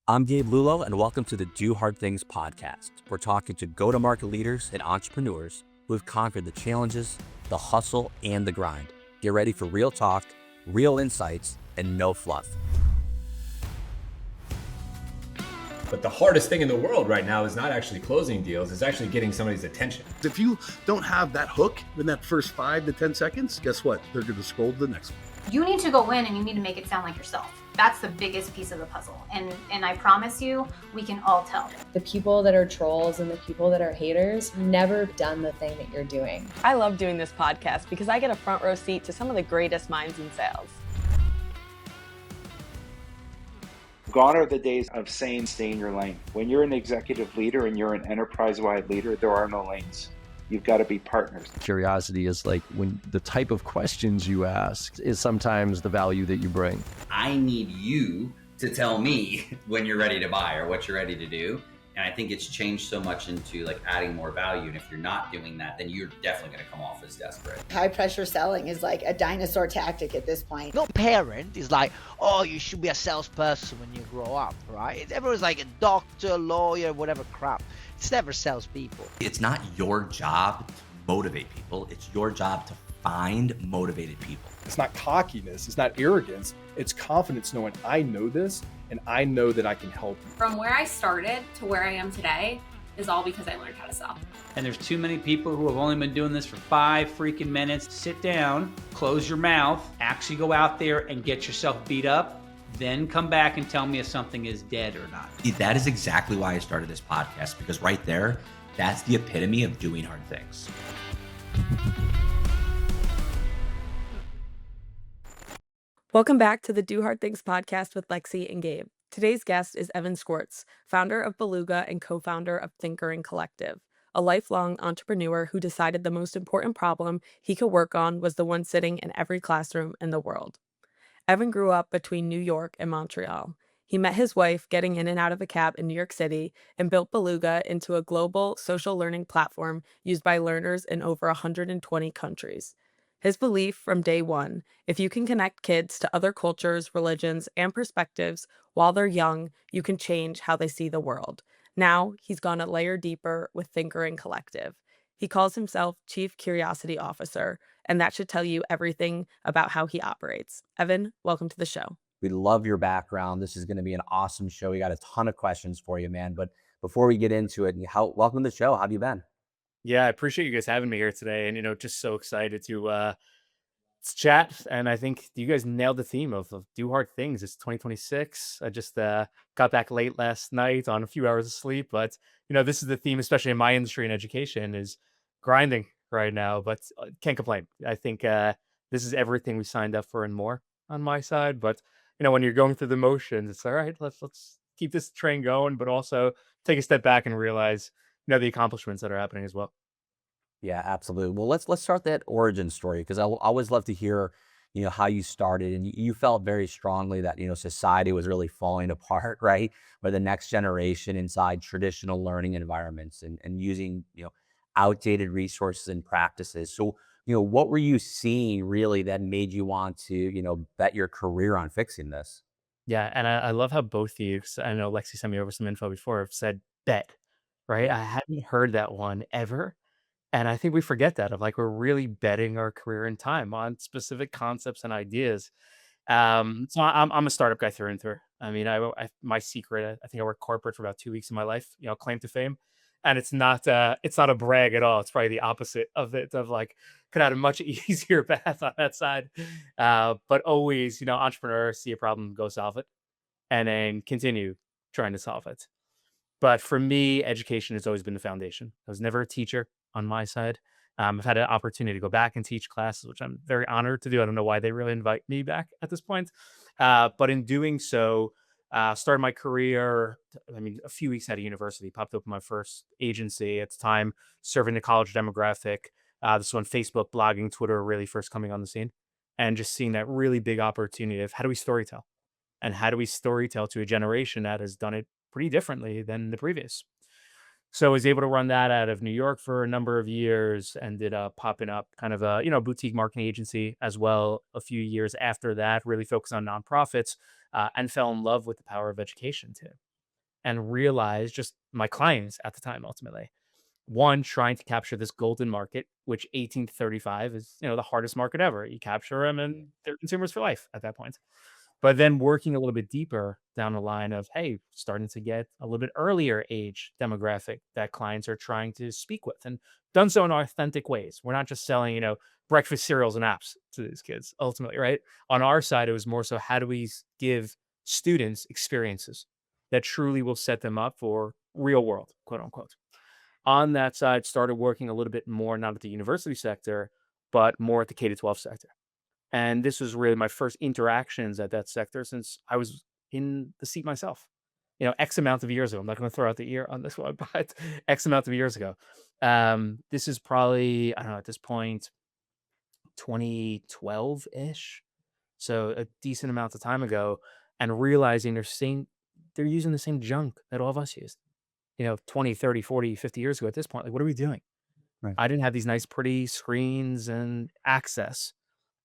I'm Gabe Lullo, and welcome to the Do Hard Things podcast. We're talking to go-to-market leaders and entrepreneurs who have conquered the challenges, the hustle, and the grind. Get ready for real talk, real insights, and no fluff. But the hardest thing in the world right now is not actually closing deals, it's actually getting somebody's attention. If you don't have that hook in that first 5 to 10 seconds, guess what? They're going to scroll to the next one. You need to go in and you need to make it sound like yourself. That's the biggest piece of the puzzle. And I promise you, we can all tell. The people that are trolls and the people that are haters never done the thing that you're doing. I love doing this podcast because I get a front row seat to some of the greatest minds in sales. Gone are the days of saying stay in your lane. When you're an executive leader and you're an enterprise-wide leader, there are no lanes. You've got to be partners. Curiosity is like when the type of questions you ask is sometimes the value that you bring. I need you to tell me when you're ready to buy or what you're ready to do. And I think it's changed so much into like adding more value. And if you're not doing that, then you're definitely going to come off as desperate. High pressure selling is like a dinosaur tactic at this point. No parent is like, oh, you should be a salesperson when you grow up, right? Everyone's like a doctor, lawyer, whatever crap. It's never salespeople. It's not your job to motivate people. It's your job to find motivated people. It's not cockiness. It's not arrogance. It's confidence knowing I know this and I know that I can help you. From where I started to where I am today is all because I learned how to sell. And there's too many people who have only been doing this for 5 freaking minutes. Sit down, close your mouth, actually go out there and get yourself beat up. Then come back and tell me if something is dead or not. That is exactly why I started this podcast, because right there, that's the epitome of doing hard things. Welcome back to the Do Hard Things podcast with Lexi and Gabe. Today's guest is Evin Schwartz, founder of Beluga and co-founder of Thinkering Collective, a lifelong entrepreneur who decided the most important problem he could work on was the one sitting in every classroom in the world. Evin grew up between New York and Montreal. He met his wife getting in and out of a cab in New York City and built Beluga into a global social learning platform used by learners in over 120 countries. His belief from day one, if you can connect kids to other cultures, religions, and perspectives while they're young, you can change how they see the world. Now, he's gone a layer deeper with Thinkering Collective. He calls himself Chief Curiosity Officer, and that should tell you everything about how he operates. Evin, welcome to the show. We love your background. This is going to be an awesome show. We got a ton of questions for you, man. But before we get into it, welcome to the show. How have you been? Yeah, I appreciate you guys having me here today. And, just so excited to chat. And I think you guys nailed the theme of do hard things. It's 2026. I just got back late last night on a few hours of sleep. But, this is the theme, especially in my industry and education, is grinding right now. But can't complain. I think this is everything we signed up for and more on my side. But, when you're going through the motions, it's all right. Let's keep this train going, but also take a step back and realize, the accomplishments that are happening as well. Yeah, absolutely. Well, let's start that origin story, because I always love to hear, how you started, and you felt very strongly that, society was really falling apart, right? Where the next generation inside traditional learning environments and using, outdated resources and practices. So, what were you seeing really that made you want to, bet your career on fixing this? Yeah, and I love how both of you, 'cause I know Lexi sent me over some info before, have said bet, right? I hadn't heard that one ever. And I think we forget that of like, we're really betting our career and time on specific concepts and ideas. So I'm a startup guy through and through. I mean, my secret, I think I worked corporate for about 2 weeks in my life, claim to fame. And it's not a brag at all. It's probably the opposite of it, of like, could have had a much easier path on that side. But always, entrepreneurs see a problem, go solve it, and then continue trying to solve it. But for me, education has always been the foundation. I was never a teacher on my side. I've had an opportunity to go back and teach classes, which I'm very honored to do. I don't know why they really invite me back at this point. But in doing so, started my career, a few weeks out of university, popped open my first agency at the time, serving the college demographic. This is when Facebook, blogging, Twitter were really first coming on the scene. And just seeing that really big opportunity of how do we storytell? And how do we storytell to a generation that has done it pretty differently than the previous? So I was able to run that out of New York for a number of years, ended up popping up kind of a, boutique marketing agency as well. A few years after that, really focused on nonprofits, and fell in love with the power of education too. and realized just my clients at the time ultimately. One, trying to capture this golden market, which 18 to 35 is, the hardest market ever. You capture them and they're consumers for life at that point. But then working a little bit deeper down the line of, hey, starting to get a little bit earlier age demographic that clients are trying to speak with and done so in authentic ways. We're not just selling, breakfast cereals and apps to these kids ultimately, right? On our side, it was more so how do we give students experiences that truly will set them up for real world, quote unquote. On that side, started working a little bit more, not at the university sector, but more at the K to 12 sector. And this was really my first interactions at that sector since I was in the seat myself, X amount of years ago. I'm not going to throw out the year on this one, but X amount of years ago. This is probably, I don't know, at this point, 2012 ish. So a decent amount of time ago, and realizing they're using the same junk that all of us used, 20, 30, 40, 50 years ago at this point. Like, what are we doing? Right. I didn't have these nice, pretty screens and access,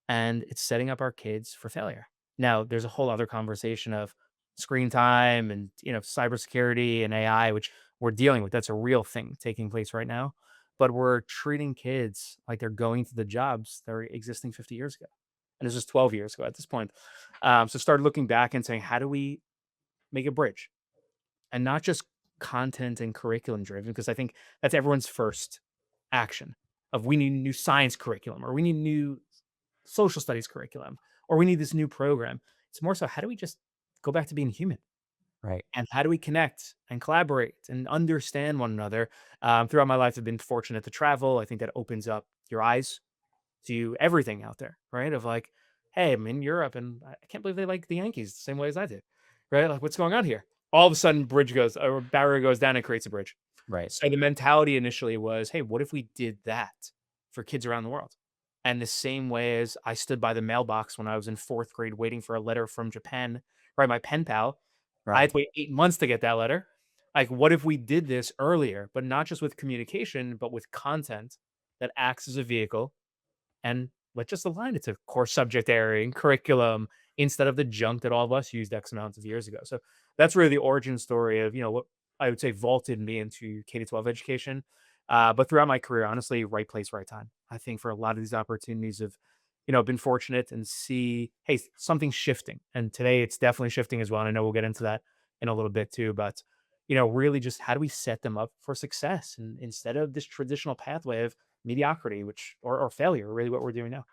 and it's setting up our kids for failure. Now, there's a whole other conversation of screen time and, cybersecurity and AI, which we're dealing with. That's a real thing taking place right now. But we're treating kids like they're going to the jobs that were existing 50 years ago. And this was 12 years ago at this point. So started looking back and saying, how do we make a bridge? And not just content and curriculum driven, because I think that's everyone's first action of we need new science curriculum, or we need new social studies curriculum, or we need this new program. It's more so how do we just go back to being human? Right. And how do we connect and collaborate and understand one another? Throughout my life, I've been fortunate to travel. I think that opens up your eyes to everything out there, right? Of like, hey, I'm in Europe and I can't believe they like the Yankees the same way as I did, right? Like, what's going on here? All of a sudden, barrier goes down and creates a bridge. Right. So the mentality initially was, hey, what if we did that for kids around the world? And the same way as I stood by the mailbox when I was in fourth grade waiting for a letter from Japan, right? My pen pal, I had Right. to wait 8 months to get that letter. Like, what if we did this earlier, but not just with communication, but with content that acts as a vehicle, and let's just align it to core subject area and curriculum instead of the junk that all of us used X amounts of years ago. So that's really the origin story of, what I would say vaulted me into K to 12 education. But throughout my career, honestly, right place, right time. I think for a lot of these opportunities have, been fortunate and see, hey, something's shifting. And today it's definitely shifting as well. And I know we'll get into that in a little bit too. But, really just how do we set them up for success? And instead of this traditional pathway of mediocrity, which or failure, really what we're doing now.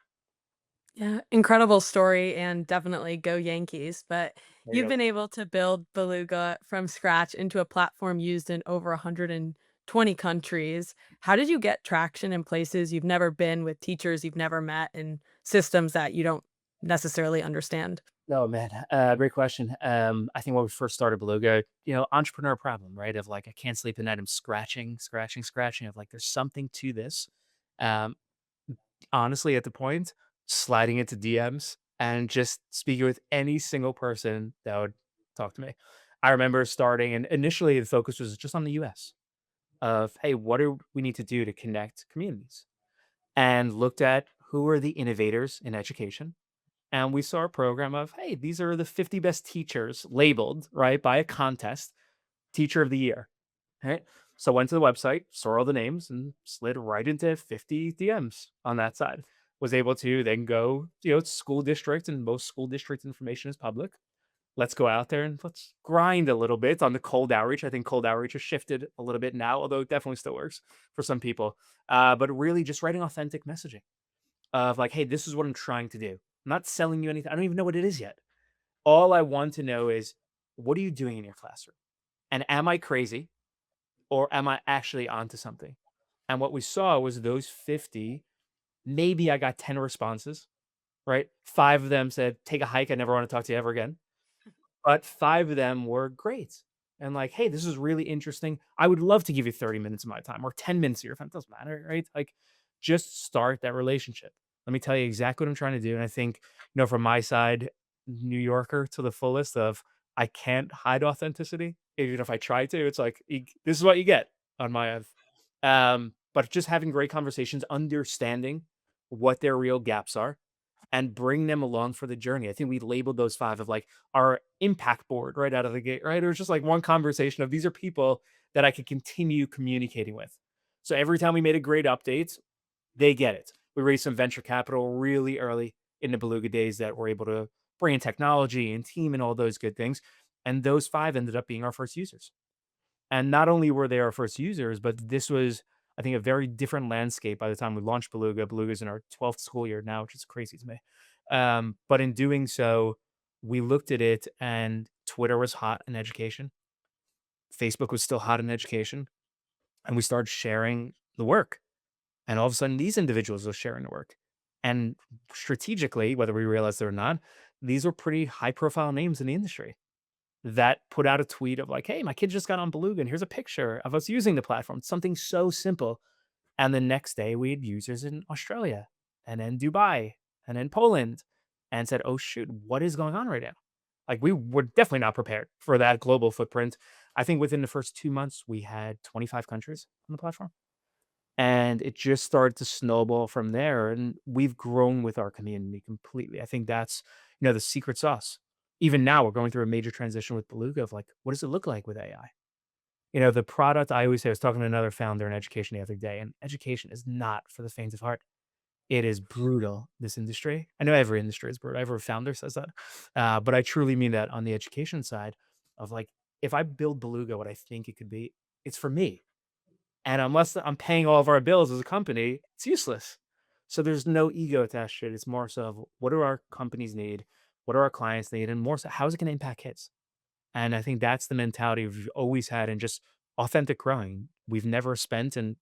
Yeah, incredible story and definitely go Yankees. But There you you've go. been able to build Beluga from scratch into a platform used in over 120 countries. How did you get traction in places you've never been with teachers you've never met and systems that you don't necessarily understand? No, man. Great question. I think when we first started Beluga, entrepreneur problem, right? Of like, I can't sleep at night. I'm scratching, scratching, scratching. Of like, there's something to this. Um, Honestly, at the point, sliding into DMs and just speaking with any single person that would talk to me. I remember starting, and initially the focus was just on the US of, hey, what do we need to do to connect communities? And looked at who are the innovators in education. And we saw a program of, hey, these are the 50 best teachers labeled, right, by a contest, teacher of the year. Right. So went to the website, saw all the names, and slid right into 50 DMs on that side. Was able to then go, school district, and most school district information is public. Let's go out there and let's grind a little bit on the cold outreach. I think cold outreach has shifted a little bit now, although it definitely still works for some people. But really just writing authentic messaging of like, hey, this is what I'm trying to do. I'm not selling you anything. I don't even know what it is yet. All I want to know is, what are you doing in your classroom? And am I crazy? Or am I actually onto something? And what we saw was those 50, maybe I got 10 responses, right? 5 of them said, take a hike. I never want to talk to you ever again. But 5 of them were great. And like, hey, this is really interesting. I would love to give you 30 minutes of my time or 10 minutes of your time. It doesn't matter, right? Like, just start that relationship. Let me tell you exactly what I'm trying to do. And I think, from my side, New Yorker to the fullest of, I can't hide authenticity. Even if I try to, it's like, this is what you get on my end. But just having great conversations, understanding what their real gaps are, and bring them along for the journey. I think we labeled those 5 of like our impact board right out of the gate, right? It was just like one conversation of these are people that I could continue communicating with. So every time we made a great update, they get it. We raised some venture capital really early in the Beluga days that were able to bring in technology and team and all those good things. And those 5 ended up being our first users. And not only were they our first users, but this was, I think, a very different landscape by the time we launched Beluga. Beluga's in our 12th school year now, which is crazy to me. But in doing so, we looked at it and Twitter was hot in education. Facebook was still hot in education. And we started sharing the work. And all of a sudden, these individuals are sharing the work. And strategically, whether we realized it or not, these were pretty high profile names in the industry that put out a tweet of like, hey, my kid just got on Beluga and here's a picture of us using the platform. Something so simple. And the next day we had users in Australia and then Dubai and then Poland and said, oh shoot, what is going on right now? Like we were definitely not prepared for that global footprint. I think within the first 2 months, we had 25 countries on the platform. And it just started to snowball from there. And we've grown with our community completely. I think that's, the secret sauce. Even now, we're going through a major transition with Beluga of like, what does it look like with AI? The product I always say, I was talking to another founder in education the other day, and education is not for the faint of heart. It is brutal, this industry. I know every industry is brutal. Every founder says that. But I truly mean that on the education side of like, if I build Beluga what I think it could be, it's for me. And unless I'm paying all of our bills as a company, it's useless. So there's no ego attached to it. It's more so of what do our companies need? What do our clients need? And more so, how is it going to impact kids? And I think that's the mentality we've always had and just authentic growing. We've never spent, and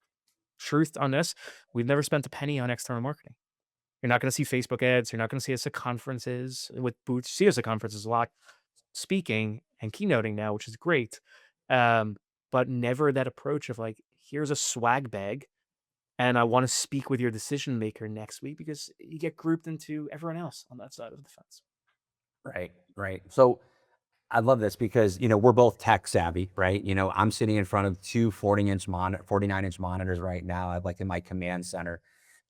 truth on this, we've never spent a penny on external marketing. You're not going to see Facebook ads. You're not going to see us at conferences with booths. See us at conferences a lot, speaking and keynoting now, which is great. But never that approach of like, here's a swag bag and I want to speak with your decision maker next week because you get grouped into everyone else on that side of the fence. Right, right. So I love this because, we're both tech savvy, right? I'm sitting in front of two 49-inch monitors right now. I like in my command center.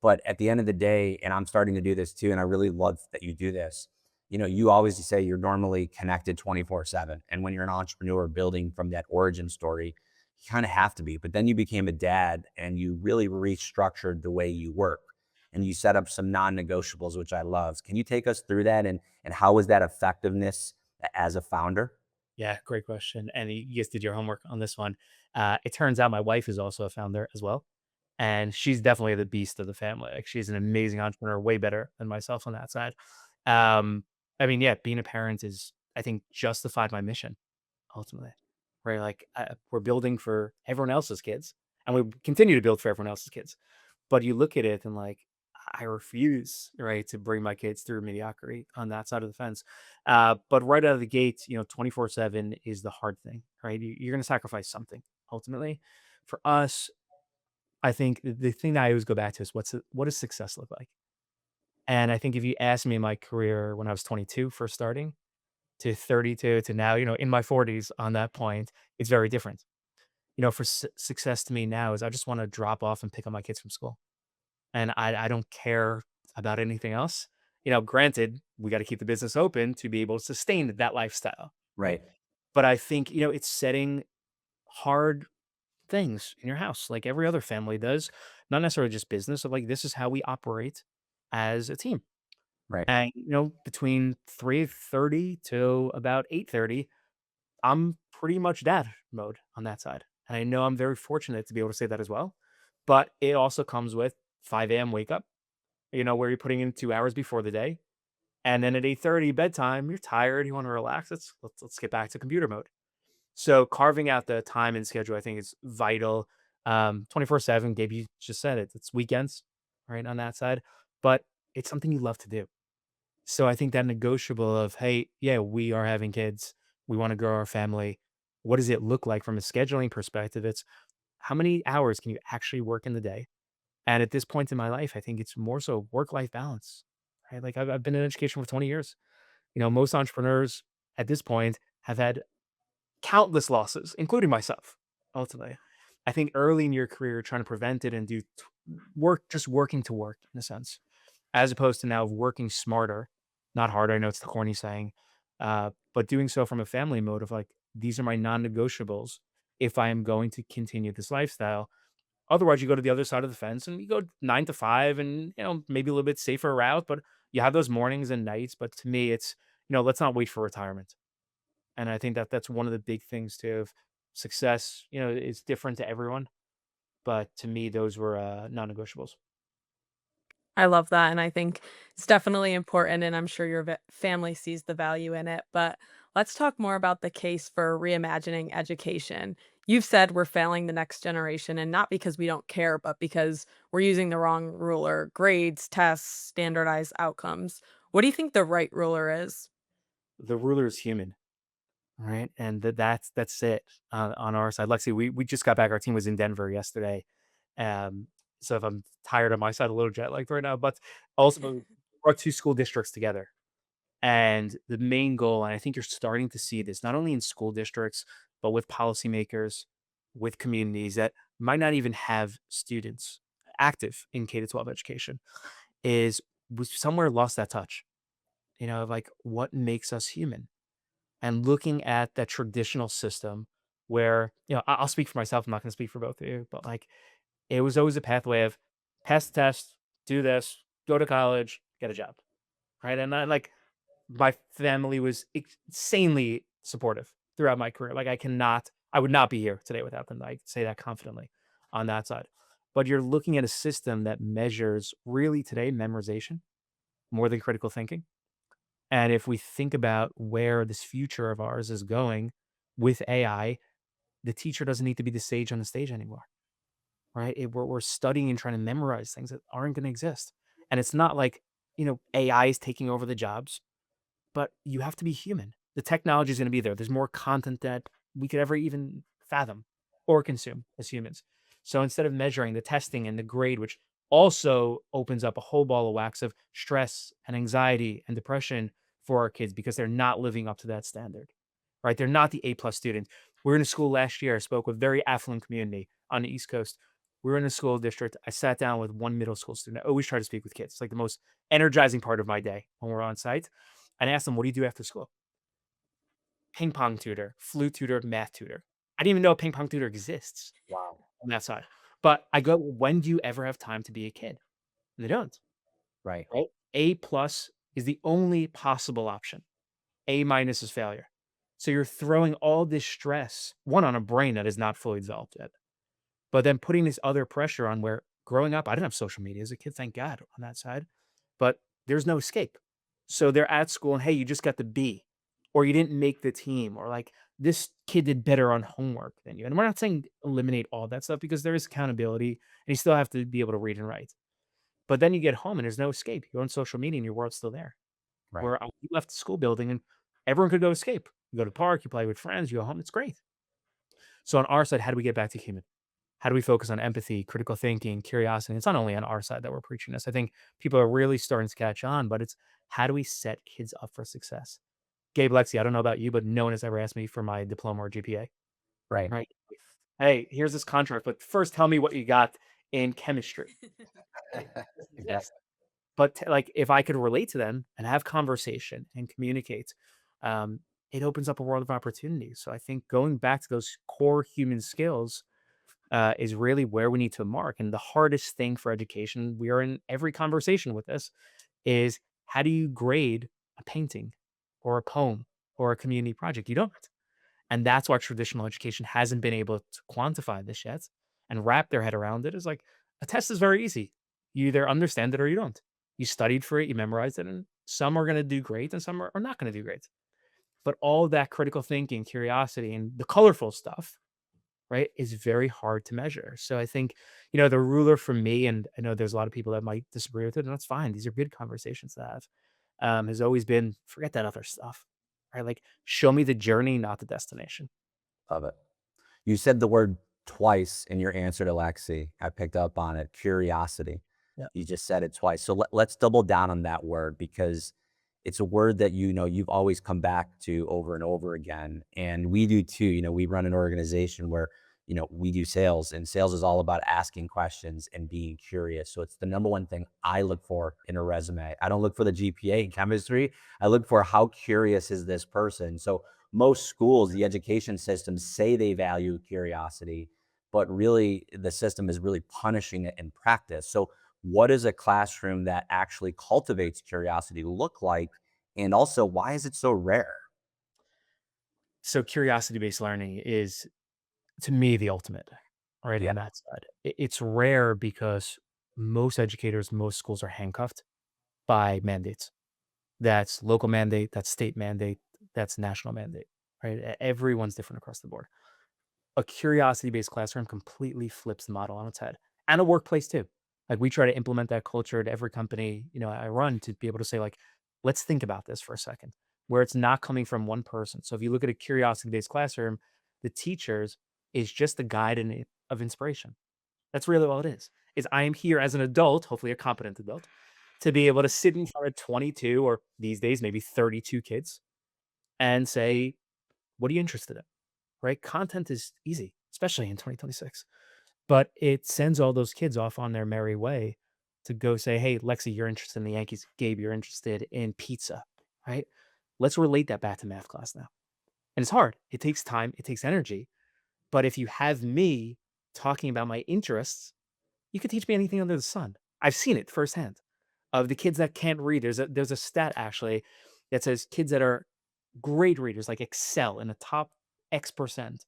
But at the end of the day, and I'm starting to do this too, and I really love that you do this. You always say you're normally connected 24/7. And when you're an entrepreneur building from that origin story, you kind of have to be. But then you became a dad and you really restructured the way you work and you set up some non-negotiables, which I love. Can you take us through that and how was that effectiveness as a founder? Yeah, great question. And you guys did your homework on this one. It turns out my wife is also a founder as well. And she's definitely the beast of the family. Like she's an amazing entrepreneur, way better than myself on that side. I mean, yeah, being a parent is, I think, justified my mission ultimately. Right? Like we're building for everyone else's kids, and we continue to build for everyone else's kids. But you look at it and like, I refuse, right, to bring my kids through mediocrity on that side of the fence. But right out of the gate, 24/7 is the hard thing, right? You're going to sacrifice something ultimately. For us, I think the thing that I always go back to is what does success look like? And I think if you ask me in my career when I was 22, first starting to 32 to now, in my 40s on that point, it's very different. For success to me now is I just want to drop off and pick up my kids from school. And I don't care about anything else. Granted, we got to keep the business open to be able to sustain that lifestyle. Right. But I think, it's setting hard things in your house like every other family does, not necessarily just business of like, this is how we operate as a team. Right. And, between 3:30 to about 8:30, I'm pretty much dad mode on that side. And I know I'm very fortunate to be able to say that as well. But it also comes with 5 a.m. wake up, where you're putting in 2 hours before the day. And then at 8:30 bedtime, you're tired, you want to relax. Let's get back to computer mode. So carving out the time and schedule, I think is vital. 24/7, Gabe, you just said it. It's weekends, right, on that side. But it's something you love to do. So I think that negotiable of, hey, yeah, we are having kids. We want to grow our family. What does it look like from a scheduling perspective? It's how many hours can you actually work in the day? And at this point in my life, I think it's more so work-life balance, right? Like I've been in education for 20 years. Most entrepreneurs at this point have had countless losses, including myself, ultimately. I think early in your career, trying to prevent it and do work, just working to work in a sense. as opposed to now working smarter, not harder. I know it's the corny saying, but doing so from a family mode of like, these are my non-negotiables if I am going to continue this lifestyle. Otherwise, you go to the other side of the fence and you go 9 to 5 and, maybe a little bit safer route, but you have those mornings and nights. But to me, it's, let's not wait for retirement. And I think that that's one of the big things too of success. It's different to everyone, but to me, those were non-negotiables. I love that, and I think it's definitely important, and I'm sure your family sees the value in it. But let's talk more about the case for reimagining education. You've said we're failing the next generation, and not because we don't care, but because we're using the wrong ruler, grades, tests, standardized outcomes. What do you think the right ruler is? The ruler is human, right? And that's it on our side. Lexi, we just got back. Our team was in Denver yesterday. Um, so if I'm tired on my side, a little jet lagged right now, but also we brought two school districts together. And the main goal, and I think you're starting to see this not only in school districts, but with policymakers, with communities that might not even have students active in K to 12 education, is we somewhere lost that touch, of like what makes us human and looking at that traditional system where, I'll speak for myself. I'm not going to speak for both of you, but like it was always a pathway of pass the test, do this, go to college, get a job. Right. And I like my family was insanely supportive throughout my career. Like I would not be here today without them. I say that confidently on that side. But you're looking at a system that measures really today memorization more than critical thinking. And if we think about where this future of ours is going with AI, the teacher doesn't need to be the sage on the stage anymore, right? We're studying and trying to memorize things that aren't going to exist. And it's not like, AI is taking over the jobs, but you have to be human. The technology is going to be there. There's more content that we could ever even fathom or consume as humans. So instead of measuring the testing and the grade, which also opens up a whole ball of wax of stress and anxiety and depression for our kids because they're not living up to that standard, right? They're not the A+ student. We were in a school last year. I spoke with a very affluent community on the East Coast. We were in a school district. I sat down with one middle school student. I always try to speak with kids. It's like the most energizing part of my day when we're on site. And I asked them, what do you do after school? Ping pong tutor, flute tutor, math tutor. I didn't even know a ping pong tutor exists. Wow. On that side. But I go, when do you ever have time to be a kid? They don't. Right. Right? A+ is the only possible option. A- is failure. So you're throwing all this stress, one, on a brain that is not fully developed yet, but then putting this other pressure on where growing up, I didn't have social media as a kid, thank God, on that side, but there's no escape. So they're at school and, hey, you just got the B, or you didn't make the team, or like this kid did better on homework than you. And we're not saying eliminate all that stuff because there is accountability and you still have to be able to read and write. But then you get home and there's no escape. You go on social media and your world's still there. Right. Where you left the school building and everyone could go escape. You go to the park, you play with friends, you go home, it's great. So on our side, how do we get back to human? How do we focus on empathy, critical thinking, curiosity? It's not only on our side that we're preaching this. I think people are really starting to catch on, but it's how do we set kids up for success? Gabe, Lexi, I don't know about you, but no one has ever asked me for my diploma or GPA. Right. Right. Hey, here's this contract, but first tell me what you got in chemistry. Yes. But like if I could relate to them and have conversation and communicate, it opens up a world of opportunities. So I think going back to those core human skills is really where we need to mark. And the hardest thing for education, we are in every conversation with this, is how do you grade a painting or a poem or a community project? You don't. And that's why traditional education hasn't been able to quantify this yet and wrap their head around it. Is like a test is very easy. You either understand it or you don't. You studied for it, you memorized it, and some are going to do great and some are not going to do great. But all that critical thinking, curiosity, and the colorful stuff, right, is very hard to measure. So I think, the ruler for me, and I know there's a lot of people that might disagree with it, and that's fine. These are good conversations to have, has always been forget that other stuff, right? Like show me the journey, not the destination. Love it. You said the word twice in your answer to Lexi. I picked up on it. Curiosity. Yeah. You just said it twice. So let's double down on that word because it's a word that you've always come back to over and over again, and we do too. We run an organization where we do sales, and sales is all about asking questions and being curious. So it's the number one thing I look for in a resume. I don't look for the GPA in chemistry. I look for how curious is this person. So most schools, the education systems say they value curiosity, but really the system is really punishing it in practice. So what does a classroom that actually cultivates curiosity look like? And also, why is it so rare? So curiosity-based learning is, to me, the ultimate, right, Yeah. on that side. It's rare because most educators, most schools are handcuffed by mandates. That's local mandate, that's state mandate, that's national mandate, right? Everyone's different across the board. A curiosity-based classroom completely flips the model on its head, and a workplace too. Like, we try to implement that culture at every company, I run, to be able to say, like, let's think about this for a second, where it's not coming from one person. So if you look at a curiosity-based classroom, the teachers is just the guide of inspiration. That's really all it is I am here as an adult, hopefully a competent adult, to be able to sit in front of 22, or these days maybe 32 kids, and say, what are you interested in? Right? Content is easy, especially in 2026. But it sends all those kids off on their merry way to go say, hey, Lexi, you're interested in the Yankees. Gabe, you're interested in pizza, right? Let's relate that back to math class now. And it's hard. It takes time, it takes energy. But if you have me talking about my interests, you could teach me anything under the sun. I've seen it firsthand. Of the kids that can't read, there's a stat actually that says kids that are great readers, like excel in the top X%,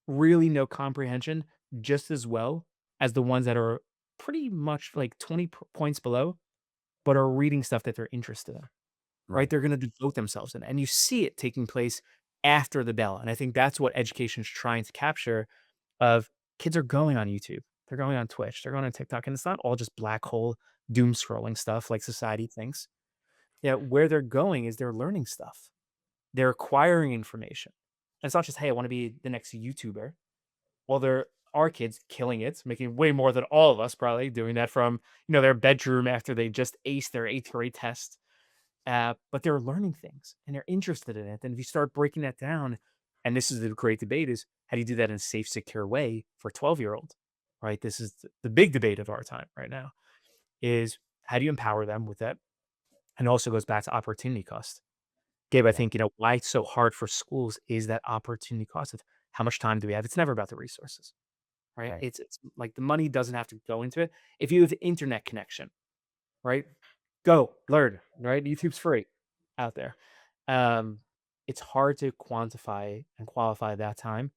really know comprehension just as well as the ones that are pretty much like 20 points below, but are reading stuff that they're interested in, right? Right. They're going to devote themselves in, and you see it taking place after the bell. And I think that's what education is trying to capture. Of kids are going on YouTube, they're going on Twitch, they're going on TikTok, and it's not all just black hole doom scrolling stuff like society thinks. Yeah, where they're going is they're learning stuff. They're acquiring information. And it's not just, hey, I want to be the next YouTuber. Well, there are kids killing it, making way more than all of us probably, doing that from, their bedroom after they just aced their 8th grade test. But they're learning things and they're interested in it. And if you start breaking that down, and this is the great debate, is how do you do that in a safe, secure way for a 12-year-old, right? This is the big debate of our time right now, is how do you empower them with that? And also goes back to opportunity cost. Gabe, I think, why it's so hard for schools is that opportunity cost of how much time do we have? It's never about the resources, right? Right. It's like the money doesn't have to go into it. If you have internet connection, right? Go learn, right? YouTube's free out there. Um, it's hard to quantify and qualify that time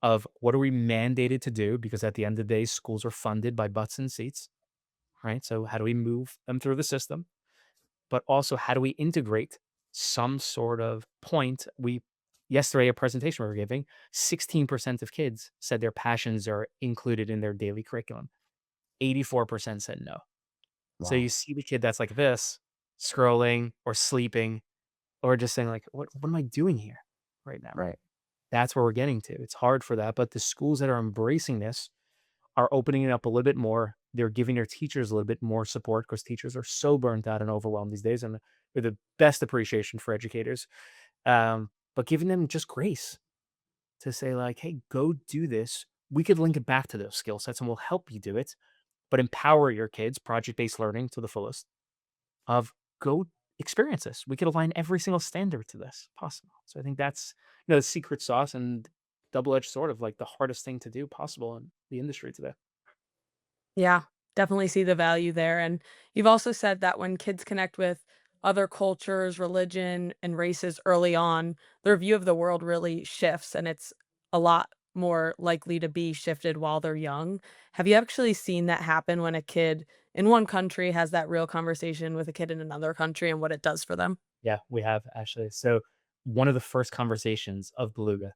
of what are we mandated to do, because at the end of the day, schools are funded by butts and seats, right? So how do we move them through the system? But also, how do we integrate some sort of point? Yesterday, a presentation we were giving, 16% of kids said their passions are included in their daily curriculum. 84% said no. So Wow. you see the kid that's like this, scrolling or sleeping, or just saying like, what am I doing here right now? Right. That's where we're getting to. It's hard for that. But the schools that are embracing this are opening it up a little bit more. They're giving their teachers a little bit more support, because teachers are so burnt out and overwhelmed these days, and with the best appreciation for educators. But giving them just grace to say like, hey, go do this. We could link it back to those skill sets and we'll help you do it, but empower your kids, project-based learning to the fullest, of go experience this. We could align every single standard to this possible. So I think that's, the secret sauce and double-edged sword of like the hardest thing to do possible in the industry today. Yeah, definitely see the value there. And you've also said that when kids connect with other cultures, religion, and races early on, their view of the world really shifts and it's a lot more likely to be shifted while they're young. Have you actually seen that happen when a kid in one country has that real conversation with a kid in another country and what it does for them? Yeah, we have actually. So one of the first conversations of Beluga,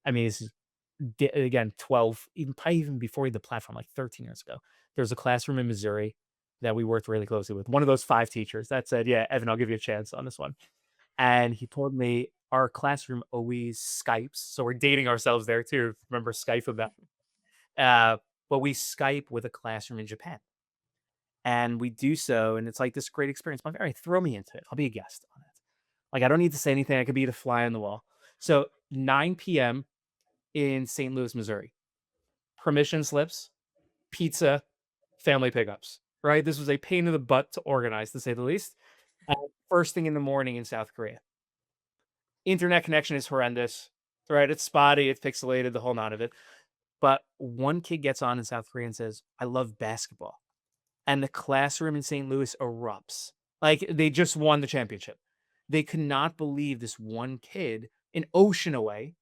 I mean, this is again 12, even probably even before the platform, like 13 years ago. There was a classroom in Missouri that we worked really closely with. One of those 5 teachers that said, "Yeah, Evan, I'll give you a chance on this one." And he told me our classroom always Skypes, so we're dating ourselves there too. Remember Skype about? Uh, but we Skype with a classroom in Japan. And we do so, and it's like this great experience. I'm like, all right, throw me into it. I'll be a guest on it. Like, I don't need to say anything. I could be the fly on the wall. So 9 p.m., in St. Louis, Missouri. Permission slips, pizza, family pickups, right? This was a pain in the butt to organize, to say the least. First thing in the morning in South Korea. Internet connection is horrendous, right? It's spotty, it's pixelated, the whole nine of it. But one kid gets on in South Korea and says, I love basketball. And the classroom in St. Louis erupts. Like they just won the championship. They could not believe this one kid, an ocean away,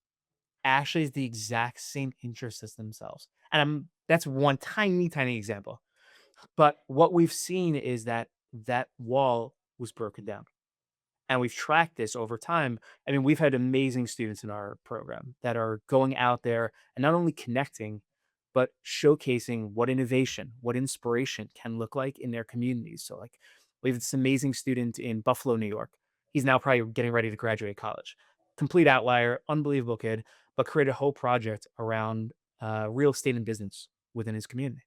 actually has the exact same interests as themselves. And that's one tiny, tiny example. But what we've seen is that that wall was broken down. And we've tracked this over time. I mean, we've had amazing students in our program that are going out there and not only connecting, but showcasing what innovation, what inspiration can look like in their communities. So, like, we have this amazing student in Buffalo, New York. He's now probably getting ready to graduate college. Complete outlier, unbelievable kid, but created a whole project around real estate and business within his community.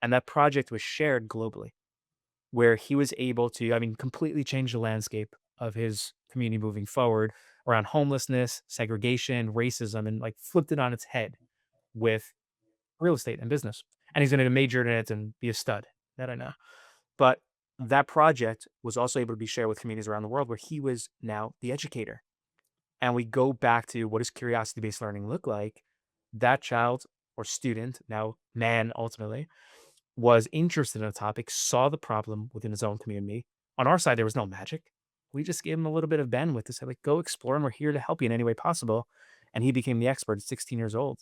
And that project was shared globally, where he was able to, I mean, completely change the landscape of his community moving forward around homelessness, segregation, racism, and like flipped it on its head with real estate and business. And he's going to major in it and be a stud. That I know. But that project was also able to be shared with communities around the world where he was now the educator. And we go back to what does curiosity based learning look like? That child or student, now man ultimately, was interested in a topic, saw the problem within his own community. On our side, there was no magic. We just gave him a little bit of bandwidth to say, like, go explore, and we're here to help you in any way possible. And he became the expert at 16 years old,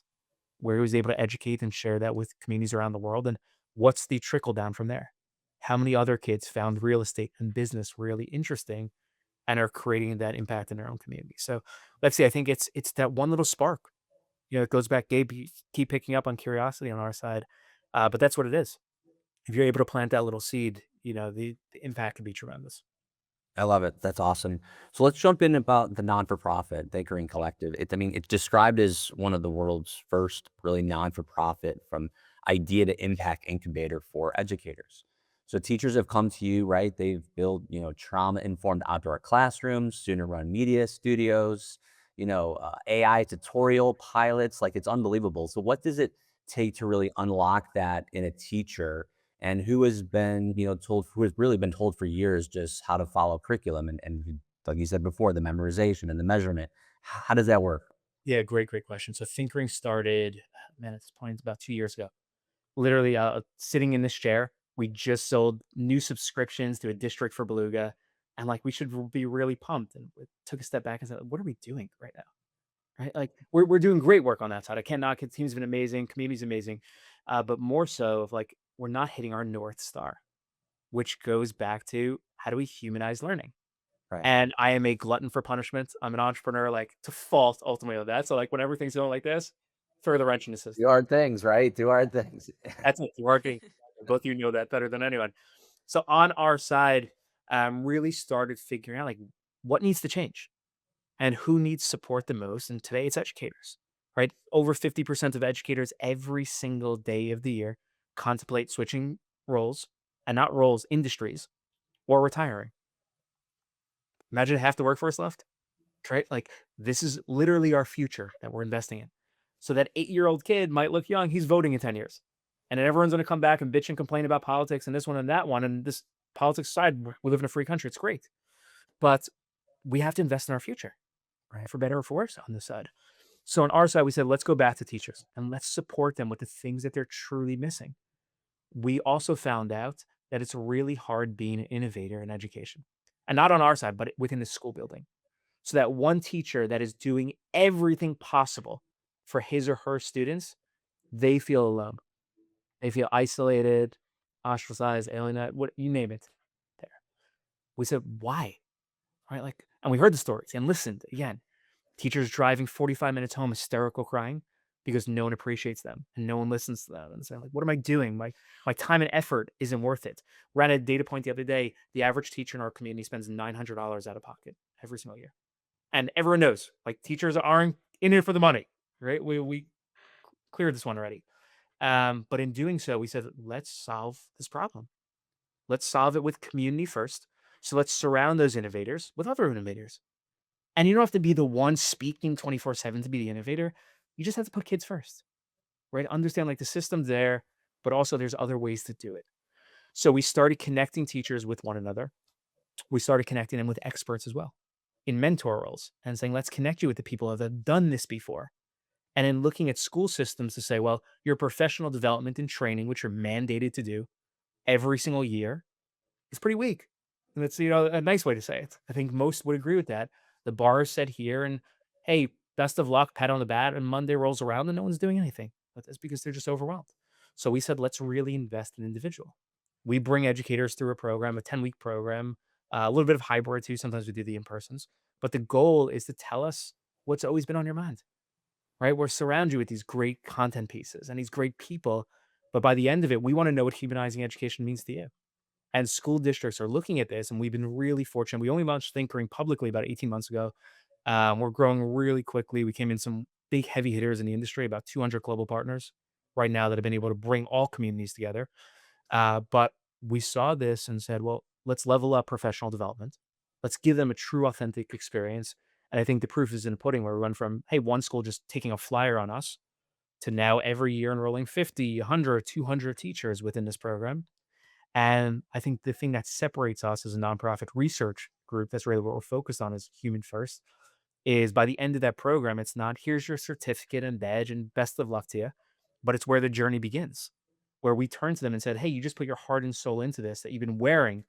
where he was able to educate and share that with communities around the world. And what's the trickle down from there? How many other kids found real estate and business really interesting and are creating that impact in their own community? So let's see, I think it's that one little spark. You know, it goes back, Gabe, you keep picking up on curiosity on our side. But that's what it is. If you're able to plant that little seed, you know, the impact can be tremendous. I love it. That's awesome. So let's jump in about the non-for-profit Thinkering Collective. I mean, it's described as one of the world's first really non-for-profit from idea to impact incubator for educators. So teachers have come to you, right? They've built, trauma-informed outdoor classrooms, student-run media studios, AI tutorial pilots. Like it's unbelievable. So what does it take to really unlock that in a teacher? And who has been, who has really been told for years just how to follow curriculum and like you said before, the memorization and the measurement. How does that work? Yeah, great, great question. So Thinkering started, man, at this point, it's about 2 years ago. Literally sitting in this chair, we just sold new subscriptions to a district for Beluga. And like, we should be really pumped. And we took a step back and said, what are we doing right now? Right? Like we're doing great work on that side. I can't knock it. Team's been amazing. Community's amazing. But more so of like, we're not hitting our North Star, which goes back to how do we humanize learning? Right. And I am a glutton for punishment. I'm an entrepreneur, like to fault ultimately of that. So like when everything's going like this, throw the wrench in the system. Do hard things, right? Do hard things. That's it. Do hard things. Both of you know that better than anyone. So on our side, really started figuring out like what needs to change and who needs support the most. And today it's educators, right? Over 50% of educators every single day of the year contemplate switching roles, and not roles, industries, or retiring. Imagine half the workforce left, right? Like this is literally our future that we're investing in. So that 8-year-old kid might look young, he's voting in 10 years. And then everyone's going to come back and bitch and complain about politics and this one and that one. And this politics side, we live in a free country. It's great. But we have to invest in our future, right? For better or for worse on this side. So on our side, we said, let's go back to teachers and let's support them with the things that they're truly missing. We also found out that it's really hard being an innovator in education. And not on our side, but within the school building. So that one teacher that is doing everything possible for his or her students, they feel alone. They feel isolated, ostracized, alienated, what you name it. There. We said, why? Right? Like, and we heard the stories and listened again. Teachers driving 45 minutes home, hysterical crying because no one appreciates them and no one listens to them and saying, like, what am I doing? My time and effort isn't worth it. Ran a data point the other day. The average teacher in our community spends $900 out of pocket every single year. And everyone knows, like, teachers aren't in it for the money, right? We cleared this one already. But in doing so, we said, let's solve this problem. Let's solve it with community first. So let's surround those innovators with other innovators. And you don't have to be the one speaking 24/7 to be the innovator. You just have to put kids first, right? Understand like the system's there, but also there's other ways to do it. So we started connecting teachers with one another. We started connecting them with experts as well in mentor roles and saying, let's connect you with the people that have done this before. And then looking at school systems to say, well, your professional development and training, which you're mandated to do every single year, is pretty weak. And that's, a nice way to say it. I think most would agree with that. The bar is set here, and hey, best of luck, pat on the back, and Monday rolls around and no one's doing anything. But that's because they're just overwhelmed. So we said, let's really invest in individual. We bring educators through a program, a 10-week program, a little bit of hybrid too. Sometimes we do the in-persons. But the goal is to tell us what's always been on your mind, right? We're surround you with these great content pieces and these great people. But by the end of it, we want to know what humanizing education means to you. And school districts are looking at this, and we've been really fortunate. We only launched Thinkering publicly about 18 months ago. We're growing really quickly. We came in some big heavy hitters in the industry, about 200 global partners right now that have been able to bring all communities together. But we saw this and said, well, let's level up professional development. Let's give them a true, authentic experience. And I think the proof is in the pudding, where we went from, hey, one school just taking a flyer on us to now every year enrolling 50, 100, 200 teachers within this program. And I think the thing that separates us as a nonprofit research group, that's really what we're focused on, is human first, is by the end of that program, it's not here's your certificate and badge and best of luck to you, but it's where the journey begins, where we turn to them and said, hey, you just put your heart and soul into this that you've been wearing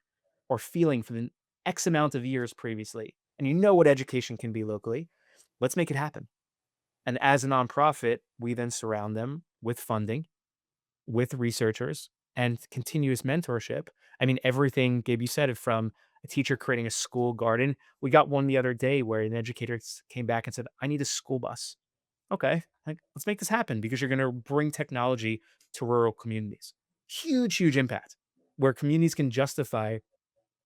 or feeling for the X amount of years previously. And you know what education can be locally. Let's make it happen. And as a nonprofit, we then surround them with funding, with researchers, and continuous mentorship. I mean, everything, Gabe, you said it, from a teacher creating a school garden. We got one the other day where an educator came back and said, I need a school bus. Okay, like, let's make this happen, because you're going to bring technology to rural communities. Huge, huge impact, where communities can justify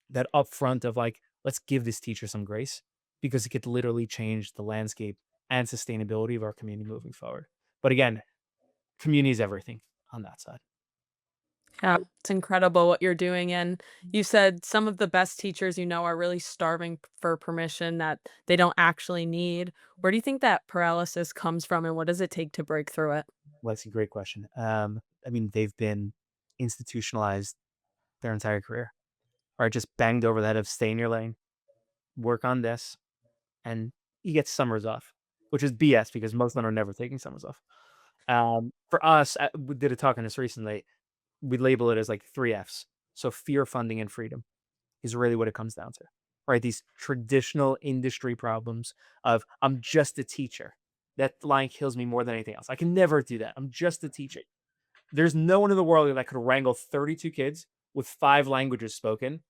that upfront of like, let's give this teacher some grace, because it could literally change the landscape and sustainability of our community moving forward. But again, community is everything on that side. Yeah, it's incredible what you're doing. And you said some of the best teachers are really starving for permission that they don't actually need. Where do you think that paralysis comes from, and what does it take to break through it? Well, that's a great question. I mean, they've been institutionalized their entire career, right? Just banged over the head of stay in your lane, work on this, and you get summers off, which is BS, because most of them are never taking summers off. For us, we did a talk on this recently. We label it as like 3 Fs. So fear, funding, and freedom is really what it comes down to, right? These traditional industry problems of I'm just a teacher. That line kills me more than anything else. I can never do that. I'm just a teacher. There's no one in the world that could wrangle 32 kids with 5 languages spoken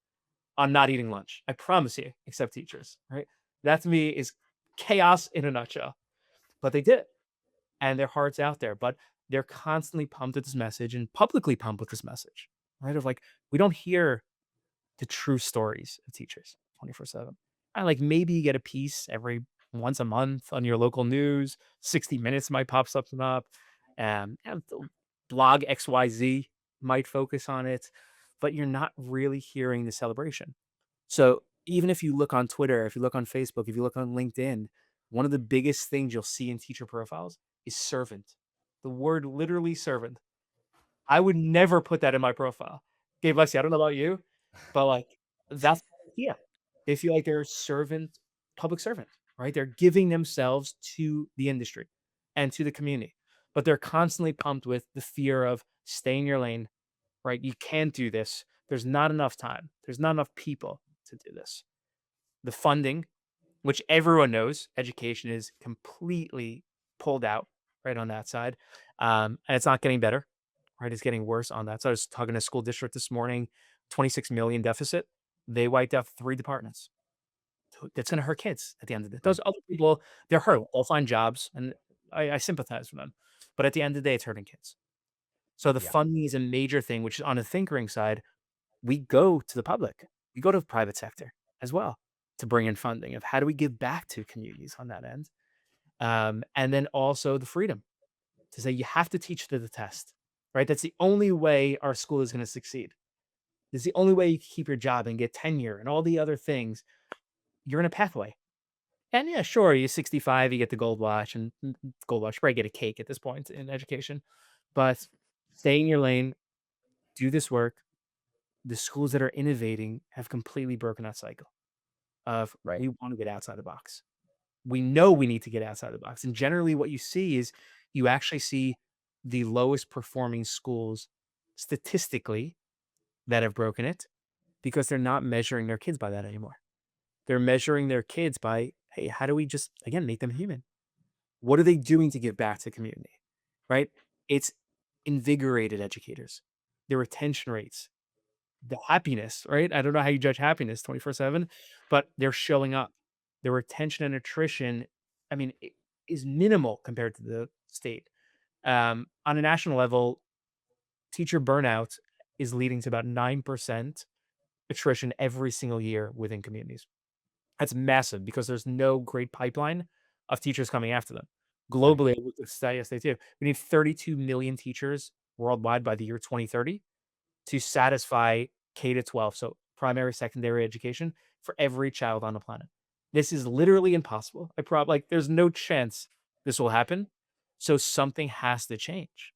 on not eating lunch. I promise you, except teachers, right? That to me is chaos in a nutshell. But they did it, and their heart's out there. But they're constantly pumped with this message, and publicly pumped with this message, right? Of like, we don't hear the true stories of teachers 24/7. And like, maybe you get a piece every once a month on your local news. 60 Minutes might pop something up. And the blog XYZ might focus on it, but you're not really hearing the celebration. So even if you look on Twitter, if you look on Facebook, if you look on LinkedIn, one of the biggest things you'll see in teacher profiles is servant. The word literally servant. I would never put that in my profile. Gabe, Lexi, I don't know about you, but like, that's the idea. They feel like they're public servant, right? They're giving themselves to the industry and to the community, but they're constantly pumped with the fear of stay in your lane, right? You can't do this. There's not enough time. There's not enough people to do this. The funding, which everyone knows, education is completely pulled out right on that side. And it's not getting better, right? It's getting worse on that. So I was talking to a school district this morning, 26 million deficit. They wiped out 3 departments. That's going to hurt kids at the end of it. Those other people, they're hurt. They'll find jobs, and I sympathize with them. But at the end of the day, it's hurting kids. So the funding is a major thing, which is on the Thinkering side, we go to the public. We go to the private sector as well to bring in funding of how do we give back to communities on that end. And then also the freedom to say you have to teach to the test, right? That's the only way our school is going to succeed. It's the only way you can keep your job and get tenure and all the other things. You're in a pathway. And yeah, sure, you're 65, you get the gold watch, and gold watch, you probably get a cake at this point in education. But stay in your lane, do this work. The schools that are innovating have completely broken that cycle of Right. we want to get outside the box. We know we need to get outside the box. And generally, what you see is you actually see the lowest performing schools statistically that have broken it because they're not measuring their kids by that anymore. They're measuring their kids by, hey, how do we just, again, make them human? What are they doing to give back to the community? Right? It's invigorated educators, their retention rates, the happiness, right? I don't know how you judge happiness 24/7, but they're showing up. Their retention and attrition, I mean, is minimal compared to the state. On a national level, teacher burnout is leading to about 9% attrition every single year within communities. That's massive because there's no great pipeline of teachers coming after them. Right. Globally, I looked at the stat yesterday too. We need 32 million teachers worldwide by the year 2030 to satisfy K to 12, so primary, secondary education for every child on the planet. This is literally impossible. Like there's no chance this will happen. So something has to change.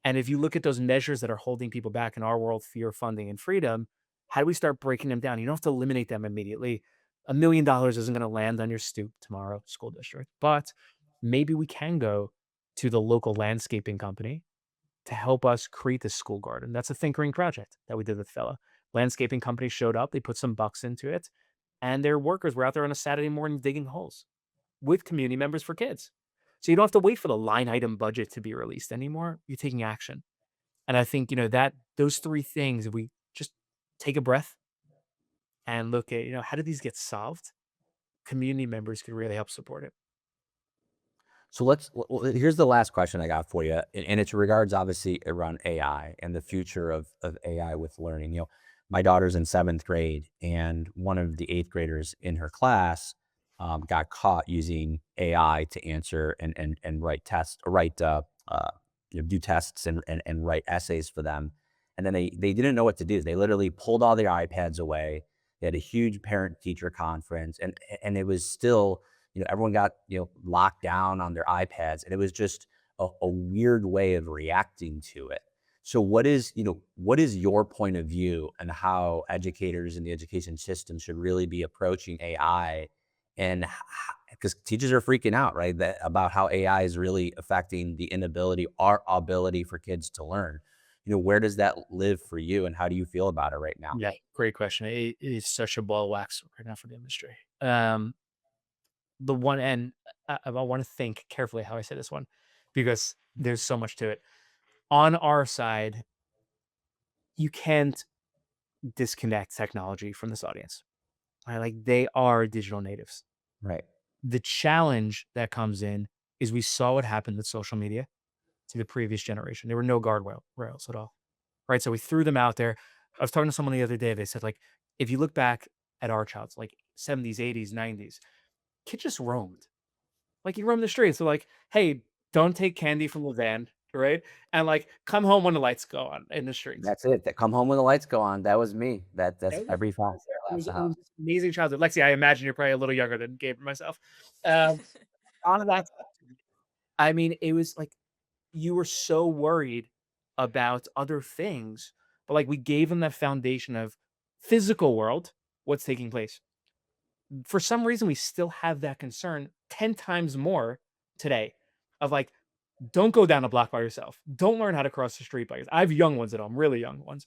And if you look at those measures that are holding people back in our world, fear, funding, and freedom, how do we start breaking them down? You don't have to eliminate them immediately. $1 million isn't going to land on your stoop tomorrow, school district, but maybe we can go to the local landscaping company to help us create this school garden. That's a Thinkering project that we did with Fella. Landscaping company showed up, they put some bucks into it, and their workers were out there on a Saturday morning digging holes with community members for kids. So you don't have to wait for the line item budget to be released anymore. You're taking action. And I think, that those three things, if we just take a breath and look at, how do these get solved? Community members could really help support it. So here's the last question I got for you, and it's regards obviously around AI and the future of AI with learning. My daughter's in 7th grade, and one of the 8th graders in her class got caught using AI to answer and write tests, or do tests and write essays for them. And then they didn't know what to do. They literally pulled all their iPads away. They had a huge parent teacher conference, and it was still, everyone got, locked down on their iPads, and it was just a weird way of reacting to it. So what is your point of view on how educators in the education system should really be approaching AI, and because teachers are freaking out, right, about how AI is really affecting the our ability for kids to learn. Where does that live for you, and how do you feel about it right now? Yeah, great question. It is such a ball of wax right now for the industry. The one end, I want to think carefully how I say this one because there's so much to it. On our side, you can't disconnect technology from this audience. Right? Like they are digital natives. Right. The challenge that comes in is we saw what happened with social media to the previous generation. There were no rails at all. Right. So we threw them out there. I was talking to someone the other day. They said, like, if you look back at our child's like 70s, 80s, 90s, kids just roamed. Like you roam the streets. They're like, hey, don't take candy from the van, right? And like come home when the lights go on in the streets. That's it. That come home when the lights go on. That was me. That's It every father was, left the it was house. amazing childhood. Lexi, I imagine you're probably a little younger than Gabe and myself. On that, I mean, it was like you were so worried about other things, but like we gave them that foundation of physical world, what's taking place. For some reason, we still have that concern 10 times more today of like, don't go down a block by yourself. Don't learn how to cross the street by yourself. I have young ones at home, really young ones.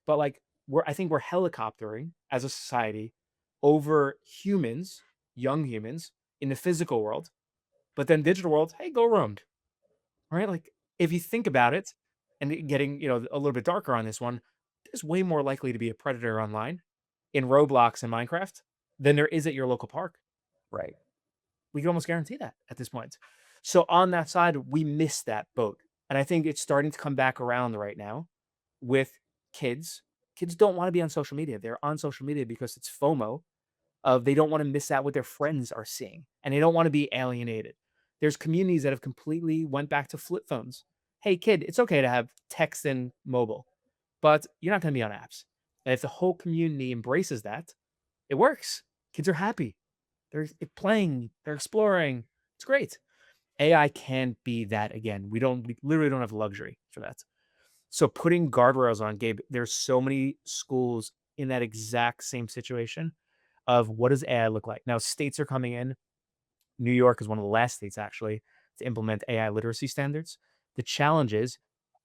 But like I think we're helicoptering as a society over humans, young humans in the physical world. But then digital world, hey, go roamed. Right? Like if you think about it and getting, a little bit darker on this one, there's way more likely to be a predator online in Roblox and Minecraft than there is at your local park. Right. We can almost guarantee that at this point. So on that side, we missed that boat. And I think it's starting to come back around right now with kids. Kids don't want to be on social media. They're on social media because it's FOMO of they don't want to miss out what their friends are seeing and they don't want to be alienated. There's communities that have completely went back to flip phones. Hey kid, it's okay to have text and mobile, but you're not going to be on apps. And if the whole community embraces that, it works. Kids are happy. They're playing, they're exploring. It's great. AI can't be that again. We literally don't have luxury for that. So putting guardrails on, Gabe, there's so many schools in that exact same situation of what does AI look like? Now, states are coming in. New York is one of the last states actually to implement AI literacy standards. The challenge is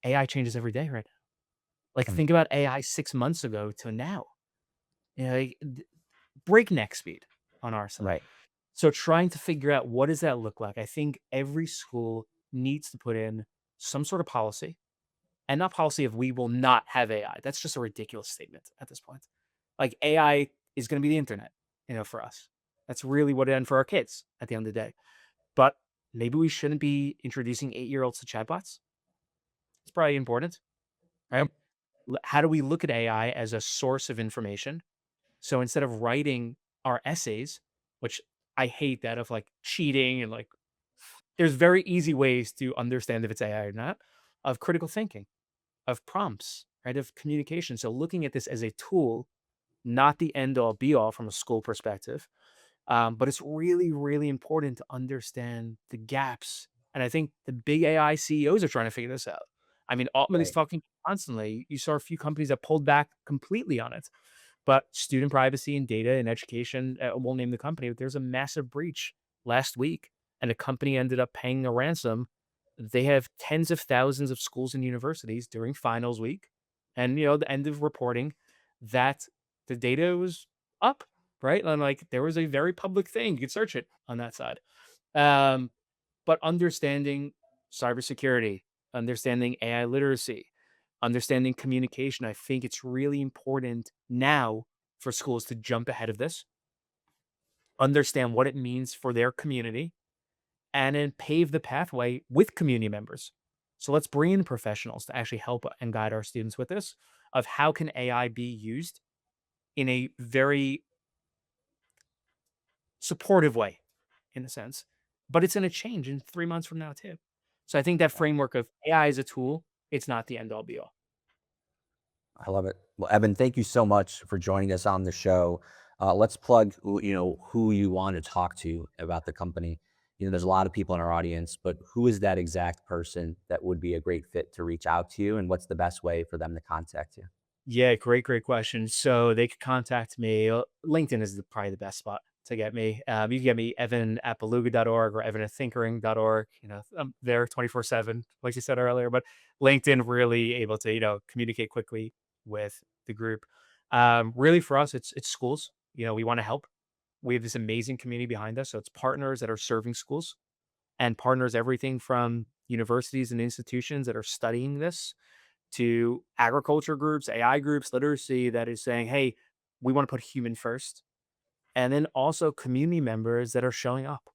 AI changes every day right now. Like think about AI 6 months ago to now. You know, breakneck speed on our side. Right. So trying to figure out what does that look like? I think every school needs to put in some sort of policy, and not policy of we will not have AI. That's just a ridiculous statement at this point. Like AI is going to be the internet, for us. That's really what it and for our kids at the end of the day. But maybe we shouldn't be introducing 8-year-olds to chatbots. It's probably important, right? How do we look at AI as a source of information? So instead of writing our essays, which I hate that of like cheating and like, there's very easy ways to understand if it's AI or not, of critical thinking, of prompts, right? Of communication. So looking at this as a tool, not the end all be all from a school perspective. But it's really, really important to understand the gaps. And I think the big AI CEOs are trying to figure this out. I mean, Altman is talking constantly. You saw a few companies that pulled back completely on it. But student privacy and data and education, won't name the company, but there's a massive breach last week. And the company ended up paying a ransom. They have tens of thousands of schools and universities during finals week. And, the end of reporting that the data was up, right? And like there was a very public thing. You could search it on that side. But understanding cybersecurity, understanding AI literacy, understanding communication, I think it's really important now for schools to jump ahead of this, understand what it means for their community, and then pave the pathway with community members. So let's bring in professionals to actually help and guide our students with this of how can AI be used in a very supportive way, in a sense, but it's going to change in 3 months from now too. So I think that framework of AI is a tool, it's not the end all be all. I love it. Well, Evin, thank you so much for joining us on the show. Let's plug, who you want to talk to about the company. There's a lot of people in our audience, but who is that exact person that would be a great fit to reach out to you, and what's the best way for them to contact you? Yeah, great question. So they could contact me. LinkedIn is probably the best spot to get me. You can get me evan@beluga.org or evan@thinkering.org. I'm there 24/7, like you said earlier. But LinkedIn really able to communicate quickly with the group. Really for us, it's schools. We want to help. We have this amazing community behind us. So it's partners that are serving schools and partners everything from universities and institutions that are studying this to agriculture groups, AI groups, literacy that is saying, hey, we want to put human first. And then also community members that are showing up,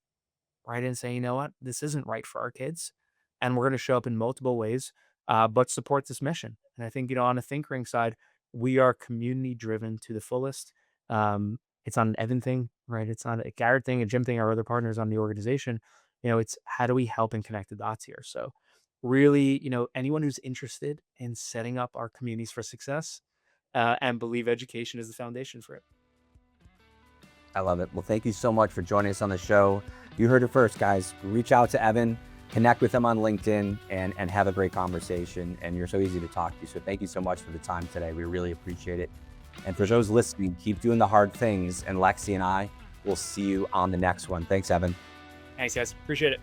right? And saying, you know what, this isn't right for our kids. And we're going to show up in multiple ways, but support this mission. And I think, on the Thinkering side, we are community driven to the fullest. It's not an Evin thing, right? It's not a Garrett thing, a Jim thing, our other partners on the organization. It's how do we help and connect the dots here? So really, anyone who's interested in setting up our communities for success and believe education is the foundation for it. I love it. Well, thank you so much for joining us on the show. You heard it first, guys. Reach out to Evin, connect with him on LinkedIn, and have a great conversation. And you're so easy to talk to. So thank you so much for the time today. We really appreciate it. And for those listening, keep doing the hard things. And Lexi and I will see you on the next one. Thanks, Evin. Thanks, guys. Appreciate it.